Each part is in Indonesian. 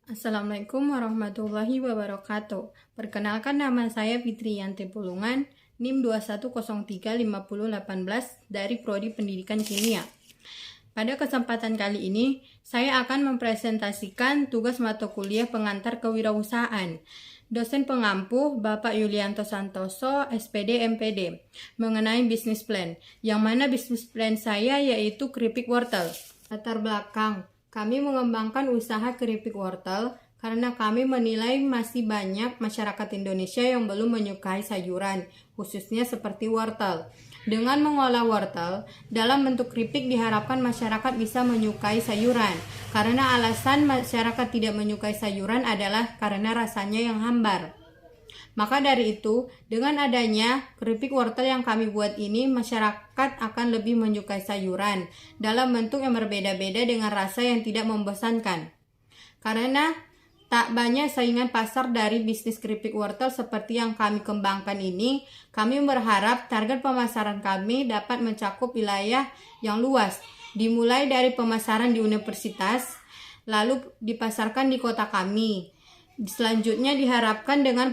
Assalamualaikum warahmatullahi wabarakatuh. Perkenalkan, nama saya Fitri Yanti Pulungan, NIM 21035018 dari Prodi Pendidikan Kimia. Pada kesempatan kali ini, saya akan mempresentasikan tugas mata kuliah pengantar kewirausahaan. Dosen pengampu Bapak Yulianto Santoso, SPD MPD, mengenai bisnis plan, yang mana bisnis plan saya yaitu keripik wortel. Latar belakang, kami mengembangkan usaha keripik wortel karena kami menilai masih banyak masyarakat Indonesia yang belum menyukai sayuran, khususnya seperti wortel. Dengan mengolah wortel dalam bentuk keripik diharapkan masyarakat bisa menyukai sayuran. Karena alasan masyarakat tidak menyukai sayuran adalah karena rasanya yang hambar. Maka dari itu, dengan adanya keripik wortel yang kami buat ini, masyarakat akan lebih menyukai sayuran dalam bentuk yang berbeda-beda dengan rasa yang tidak membosankan. Karena tak banyak saingan pasar dari bisnis keripik wortel seperti yang kami kembangkan ini, kami berharap target pemasaran kami dapat mencakup wilayah yang luas, dimulai dari pemasaran di universitas, lalu dipasarkan di kota kami. Selanjutnya diharapkan dengan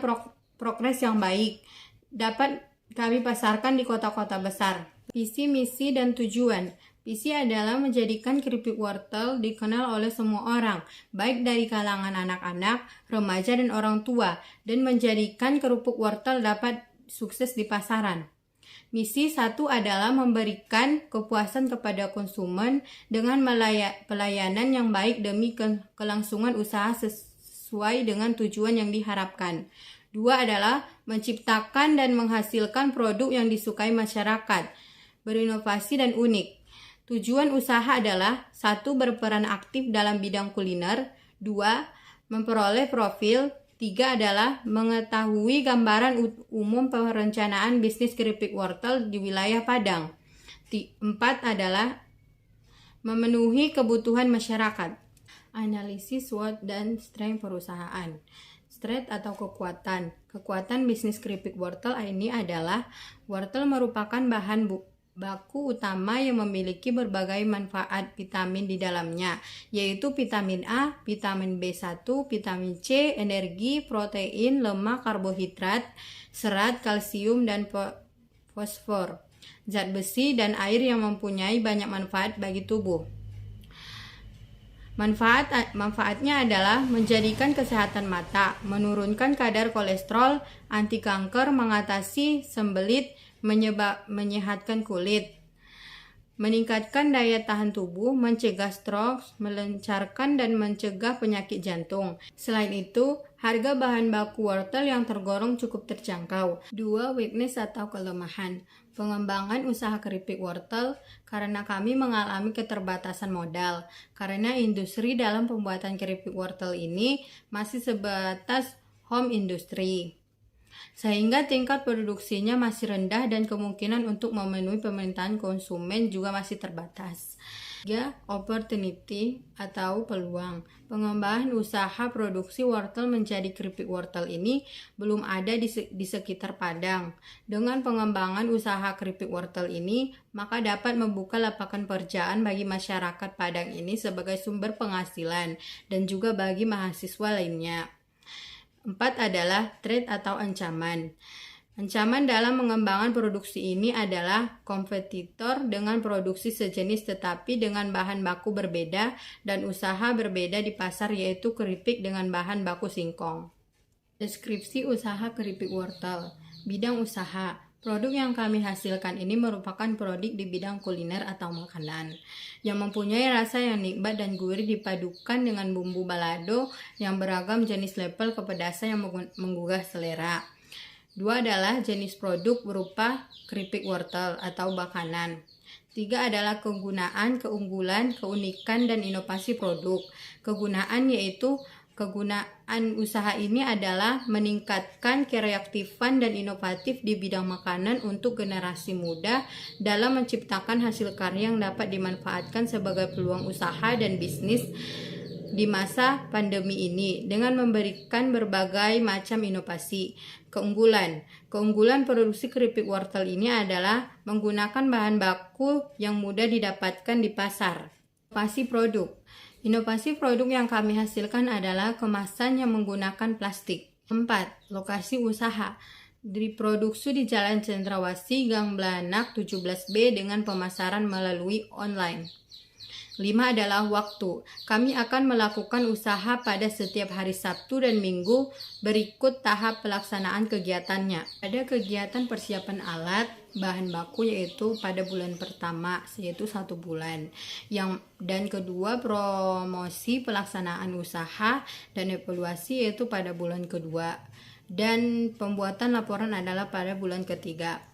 progres yang baik, dapat kami pasarkan di kota-kota besar. Visi, misi, dan tujuan. Visi adalah menjadikan keripik wortel dikenal oleh semua orang, baik dari kalangan anak-anak, remaja, dan orang tua, dan menjadikan kerupuk wortel dapat sukses di pasaran. Misi satu adalah memberikan kepuasan kepada konsumen dengan pelayanan yang baik demi kelangsungan usaha sesuai dengan tujuan yang diharapkan. Dua adalah menciptakan dan menghasilkan produk yang disukai masyarakat, berinovasi dan unik. Tujuan usaha adalah: 1. Berperan aktif dalam bidang kuliner. 2. Memperoleh profil. 3 adalah mengetahui gambaran umum perencanaan bisnis keripik wortel di wilayah Padang. 4 adalah memenuhi kebutuhan masyarakat. Analisis SWOT dan strength perusahaan. Strength atau kekuatan. Kekuatan bisnis keripik wortel ini adalah wortel merupakan bahan baku utama yang memiliki berbagai manfaat vitamin di dalamnya, yaitu vitamin A, vitamin B1, vitamin C, energi, protein, lemak, karbohidrat, serat, kalsium, dan fosfor, zat besi, dan air yang mempunyai banyak manfaat bagi tubuh. Manfaatnya adalah menjadikan kesehatan mata, menurunkan kadar kolesterol, anti kanker, mengatasi sembelit, menyehatkan kulit, meningkatkan daya tahan tubuh, mencegah stroke, melancarkan dan mencegah penyakit jantung. Selain itu, harga bahan baku wortel yang tergolong cukup terjangkau. 2. Weakness atau kelemahan. Pengembangan usaha keripik wortel karena kami mengalami keterbatasan modal. Karena industri dalam pembuatan keripik wortel ini masih sebatas home industry, sehingga tingkat produksinya masih rendah dan kemungkinan untuk memenuhi permintaan konsumen juga masih terbatas. 3. Opportunity atau peluang. Pengembangan usaha produksi wortel menjadi keripik wortel ini belum ada di sekitar Padang. Dengan pengembangan usaha keripik wortel ini, maka dapat membuka lapangan pekerjaan bagi masyarakat Padang ini sebagai sumber penghasilan dan juga bagi mahasiswa lainnya. 4 adalah threat atau ancaman. Ancaman dalam mengembangkan produksi ini adalah kompetitor dengan produksi sejenis tetapi dengan bahan baku berbeda dan usaha berbeda di pasar, yaitu keripik dengan bahan baku singkong. Deskripsi usaha keripik wortel. Bidang usaha. Produk yang kami hasilkan ini merupakan produk di bidang kuliner atau makanan yang mempunyai rasa yang nikmat dan gurih dipadukan dengan bumbu balado yang beragam jenis level kepedasan yang menggugah selera. 2 adalah jenis produk berupa keripik wortel atau bakanan. 3 adalah kegunaan, keunggulan, keunikan, dan inovasi produk. Kegunaan yaitu kegunaan usaha ini adalah meningkatkan kreatifan dan inovatif di bidang makanan untuk generasi muda dalam menciptakan hasil karya yang dapat dimanfaatkan sebagai peluang usaha dan bisnis di masa pandemi ini dengan memberikan berbagai macam inovasi. Keunggulan produksi keripik wortel ini adalah menggunakan bahan baku yang mudah didapatkan di pasar. Inovasi produk. Inovasi produk yang kami hasilkan adalah kemasan yang menggunakan plastik. 4. Lokasi usaha. Diproduksi di Jalan Cendrawasih, Gang Blanak 17B dengan pemasaran melalui online. 5 adalah waktu. Kami akan melakukan usaha pada setiap hari Sabtu dan Minggu berikut tahap pelaksanaan kegiatannya. Ada kegiatan persiapan alat, bahan baku yaitu pada bulan pertama yaitu 1 bulan. Dan kedua promosi pelaksanaan usaha dan evaluasi yaitu pada bulan kedua. Dan pembuatan laporan adalah pada bulan ketiga.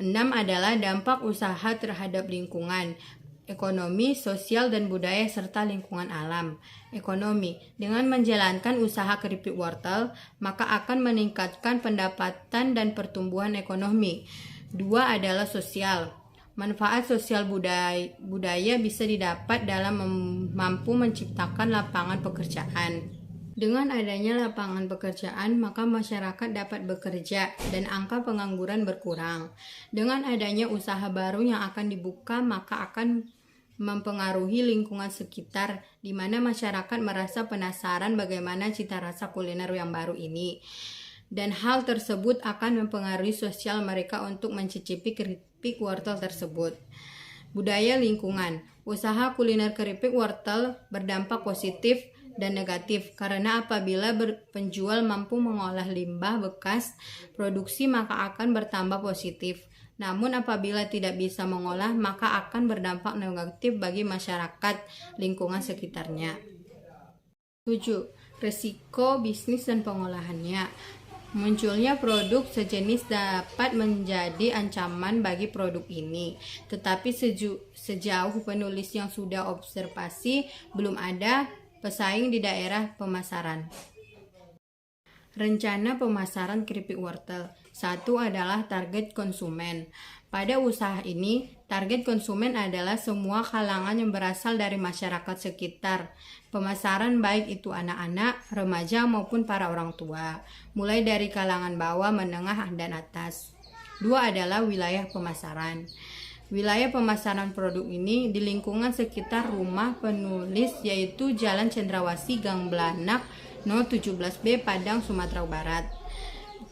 6 adalah dampak usaha terhadap lingkungan, ekonomi, sosial, dan budaya, serta lingkungan alam. Ekonomi, dengan menjalankan usaha keripik wortel, maka akan meningkatkan pendapatan dan pertumbuhan ekonomi. 2 adalah sosial. Manfaat sosial budaya bisa didapat dalam mampu menciptakan lapangan pekerjaan. Dengan adanya lapangan pekerjaan, maka masyarakat dapat bekerja dan angka pengangguran berkurang. Dengan adanya usaha baru yang akan dibuka, maka akan mempengaruhi lingkungan sekitar, di mana masyarakat merasa penasaran bagaimana cita rasa kuliner yang baru ini. Dan hal tersebut akan mempengaruhi sosial mereka untuk mencicipi keripik wortel tersebut. Budaya lingkungan. Usaha kuliner keripik wortel berdampak positif dan negatif, karena apabila penjual mampu mengolah limbah bekas produksi maka akan bertambah positif. Namun apabila tidak bisa mengolah maka akan berdampak negatif bagi masyarakat lingkungan sekitarnya. 7. Risiko bisnis dan pengolahannya. Munculnya produk sejenis dapat menjadi ancaman bagi produk ini, tetapi sejauh penulis yang sudah observasi belum ada pesaing di daerah pemasaran. Rencana pemasaran keripik wortel. 1 adalah target konsumen. Pada usaha ini, target konsumen adalah semua kalangan yang berasal dari masyarakat sekitar. Pemasaran baik itu anak-anak, remaja maupun para orang tua, mulai dari kalangan bawah, menengah, dan atas. 2 adalah wilayah pemasaran. Wilayah pemasaran produk ini di lingkungan sekitar rumah penulis yaitu Jalan Cendrawasih, Gang Blanak, No 17B, Padang, Sumatera Barat.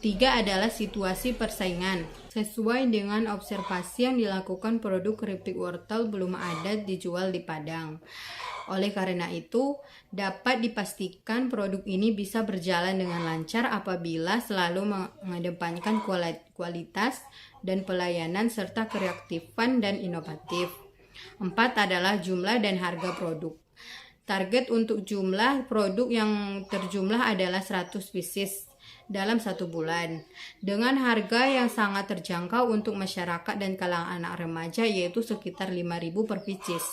3 adalah situasi persaingan. Sesuai dengan observasi yang dilakukan, produk keripik wortel belum ada dijual di Padang. Oleh karena itu, dapat dipastikan produk ini bisa berjalan dengan lancar apabila selalu mengedepankan kualitas dan pelayanan serta kreatifan dan inovatif. 4 adalah jumlah dan harga produk. Target untuk jumlah produk yang terjumlah adalah 100 pieces dalam 1 bulan dengan harga yang sangat terjangkau untuk masyarakat dan kalangan anak remaja yaitu sekitar 5.000 per pieces.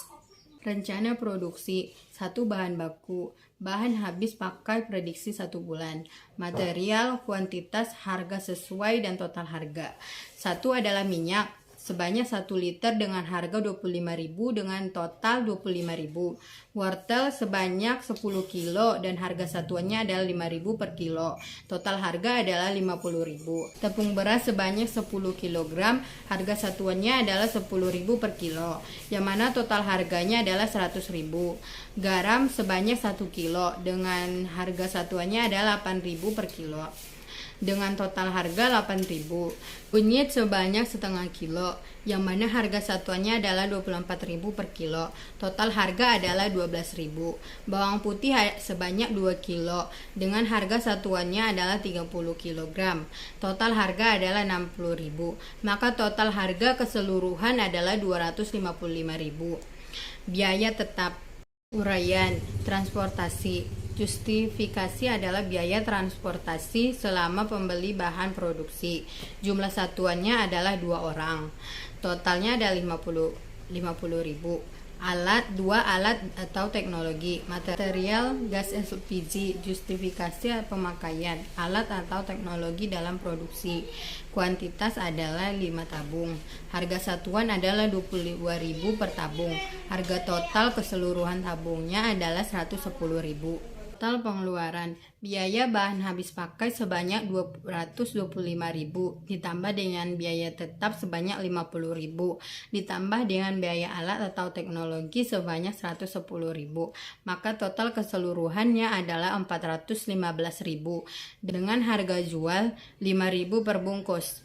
Rencana produksi. 1 bahan baku. Bahan habis pakai prediksi 1 bulan. Material, kuantitas, harga sesuai dan total harga. 1 adalah minyak sebanyak 1 liter dengan harga 25.000 dengan total 25.000. Wortel sebanyak 10 kilo dan harga satuannya adalah 5.000 per kilo. Total harga adalah 50.000. Tepung beras sebanyak 10 kg, harga satuannya adalah 10.000 per kilo, yang mana total harganya adalah 100.000. Garam sebanyak 1 kilo dengan harga satuannya adalah 8.000 per kilo, dengan total harga 8.000. Kunyit sebanyak setengah kilo, yang mana harga satuannya adalah 24.000 per kilo. Total harga adalah 12.000. Bawang putih sebanyak 2 kilo, dengan harga satuannya adalah 30 kg. Total harga adalah 60.000. Maka total harga keseluruhan adalah 255.000. Biaya tetap. Uraian transportasi. Justifikasi adalah biaya transportasi selama pembeli bahan produksi. Jumlah satuannya adalah 2 orang. Totalnya ada 50.000. Alat 2 alat atau teknologi. Material gas LPG. Justifikasi pemakaian alat atau teknologi dalam produksi. Kuantitas adalah 5 tabung. Harga satuan adalah 22.000 per tabung. Harga total keseluruhan tabungnya adalah 110.000. Total pengeluaran, biaya bahan habis pakai sebanyak 225.000 ditambah dengan biaya tetap sebanyak 50.000 ditambah dengan biaya alat atau teknologi sebanyak 110.000, maka total keseluruhannya adalah 415.000 dengan harga jual 5.000 per bungkus.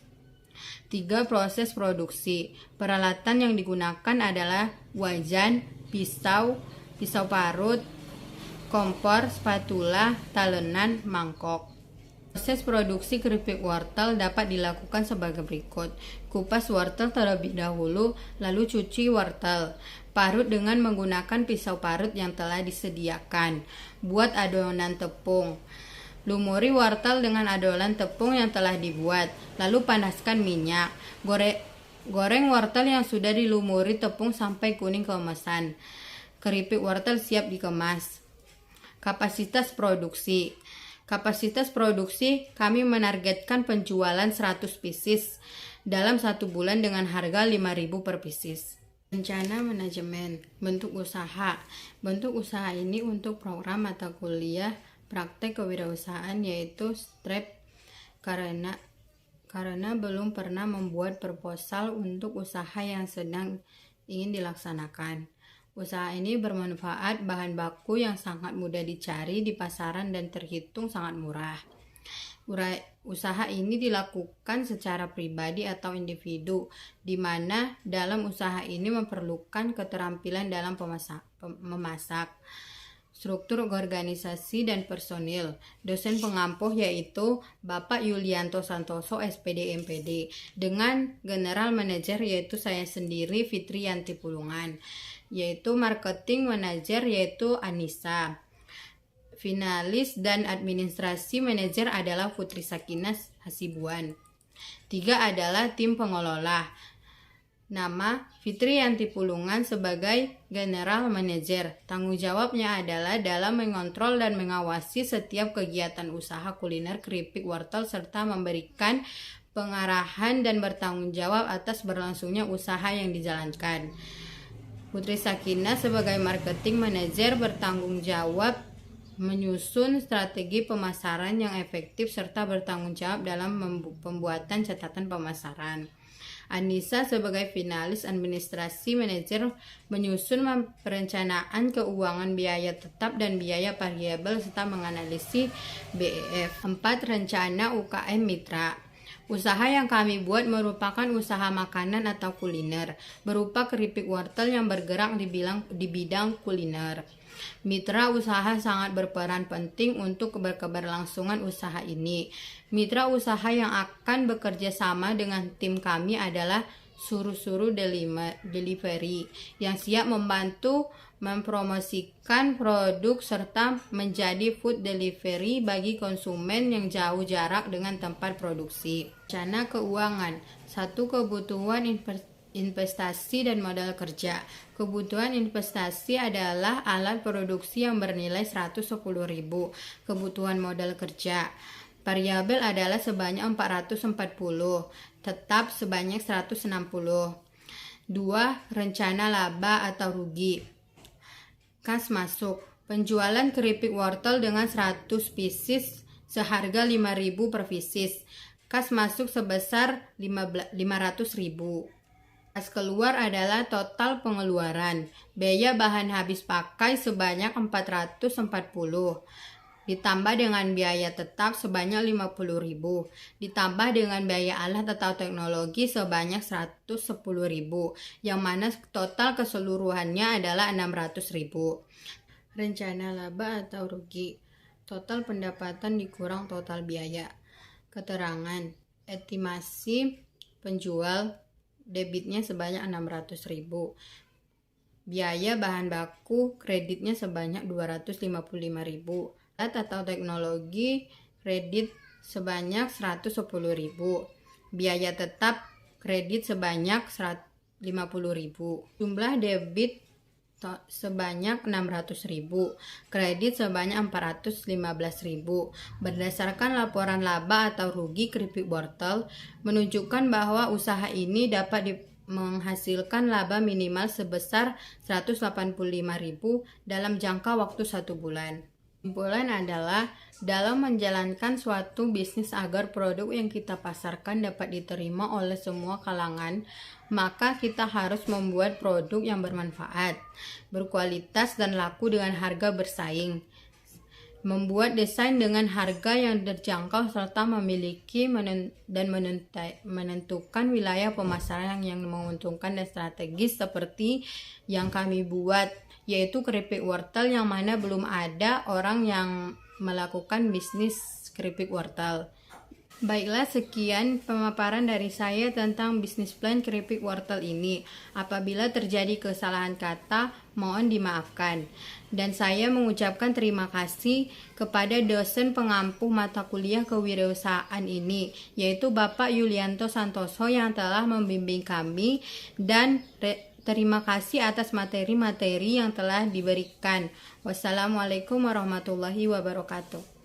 3. Proses produksi. Peralatan yang digunakan adalah wajan, pisau parut, kompor, spatula, talenan, mangkok. Proses produksi keripik wortel dapat dilakukan sebagai berikut. Kupas wortel terlebih dahulu, lalu cuci wortel. Parut dengan menggunakan pisau parut yang telah disediakan. Buat adonan tepung. Lumuri wortel dengan adonan tepung yang telah dibuat, lalu panaskan minyak. Goreng wortel yang sudah dilumuri tepung sampai kuning keemasan. Keripik wortel siap dikemas. Kapasitas produksi. Kapasitas produksi kami menargetkan penjualan 100 pieces dalam 1 bulan dengan harga 5.000 per pieces. Rencana manajemen. Bentuk usaha. Bentuk usaha ini untuk program mata kuliah praktek kewirausahaan yaitu STREP karena belum pernah membuat proposal untuk usaha yang sedang ingin dilaksanakan. Usaha ini bermanfaat, bahan baku yang sangat mudah dicari di pasaran dan terhitung sangat murah. Usaha ini dilakukan secara pribadi atau individu, di mana dalam usaha ini memerlukan keterampilan dalam memasak. Struktur organisasi dan personil. Dosen pengampuh yaitu Bapak Yulianto Santoso SPD MPD dengan General Manager yaitu saya sendiri Fitri Yanti Pulungan, yaitu Marketing Manager yaitu Anissa. Finalis dan Administrasi Manager adalah Putri Sakinas Hasibuan. 3 adalah tim pengelola. Nama Fitri Yanti Pulungan sebagai General Manager. Tanggung jawabnya adalah dalam mengontrol dan mengawasi setiap kegiatan usaha kuliner keripik wortel serta memberikan pengarahan dan bertanggung jawab atas berlangsungnya usaha yang dijalankan. Putri Sakinah sebagai Marketing Manager bertanggung jawab menyusun strategi pemasaran yang efektif serta bertanggung jawab dalam pembuatan catatan pemasaran. Anissa sebagai Finalis Administrasi Manajer menyusun perencanaan keuangan biaya tetap dan biaya variabel serta menganalisis BEF. 4. Rencana UKM Mitra. Usaha yang kami buat merupakan usaha makanan atau kuliner, berupa keripik wortel yang bergerak di bidang kuliner. Mitra usaha sangat berperan penting untuk keberlangsungan usaha ini. Mitra usaha yang akan bekerja sama dengan tim kami adalah Suru-Suru Delivery yang siap membantu mempromosikan produk serta menjadi food delivery bagi konsumen yang jauh jarak dengan tempat produksi. Rencana keuangan. 1. Kebutuhan investasi dan modal kerja. Kebutuhan investasi adalah alat produksi yang bernilai 110.000. Kebutuhan modal kerja variabel adalah sebanyak 440, tetap sebanyak 160. 2. Rencana laba atau rugi. Kas masuk. Penjualan keripik wortel dengan 100 pieces seharga 5.000 per pieces. Kas masuk sebesar 500.000. Kas keluar adalah total pengeluaran. Biaya bahan habis pakai sebanyak 440. Ditambah dengan biaya tetap sebanyak 50.000. Ditambah dengan biaya alat atau teknologi sebanyak 110.000. Yang mana total keseluruhannya adalah 600.000. Rencana laba atau rugi. Total pendapatan dikurang total biaya. Keterangan. Estimasi penjual debitnya sebanyak 600.000. Biaya bahan baku kreditnya sebanyak 255.000. Alat atau teknologi kredit sebanyak 110.000. Biaya tetap kredit sebanyak 50.000. Jumlah debit sebanyak 600.000. Kredit sebanyak 415.000. Berdasarkan laporan laba atau rugi keripik wortel menunjukkan bahwa usaha ini dapat menghasilkan laba minimal sebesar 185.000 dalam jangka waktu 1 bulan. Kesimpulan adalah dalam menjalankan suatu bisnis agar produk yang kita pasarkan dapat diterima oleh semua kalangan, maka kita harus membuat produk yang bermanfaat, berkualitas dan laku dengan harga bersaing. Membuat desain dengan harga yang terjangkau serta memiliki menentukan wilayah pemasaran yang menguntungkan dan strategis seperti yang kami buat, yaitu keripik wortel yang mana belum ada orang yang melakukan bisnis keripik wortel. Baiklah, sekian pemaparan dari saya tentang bisnis plan keripik wortel ini. Apabila terjadi kesalahan kata, mohon dimaafkan. Dan saya mengucapkan terima kasih kepada dosen pengampu mata kuliah kewirausahaan ini, yaitu Bapak Yulianto Santoso yang telah membimbing kami, dan terima kasih atas materi-materi yang telah diberikan. Wassalamualaikum warahmatullahi wabarakatuh.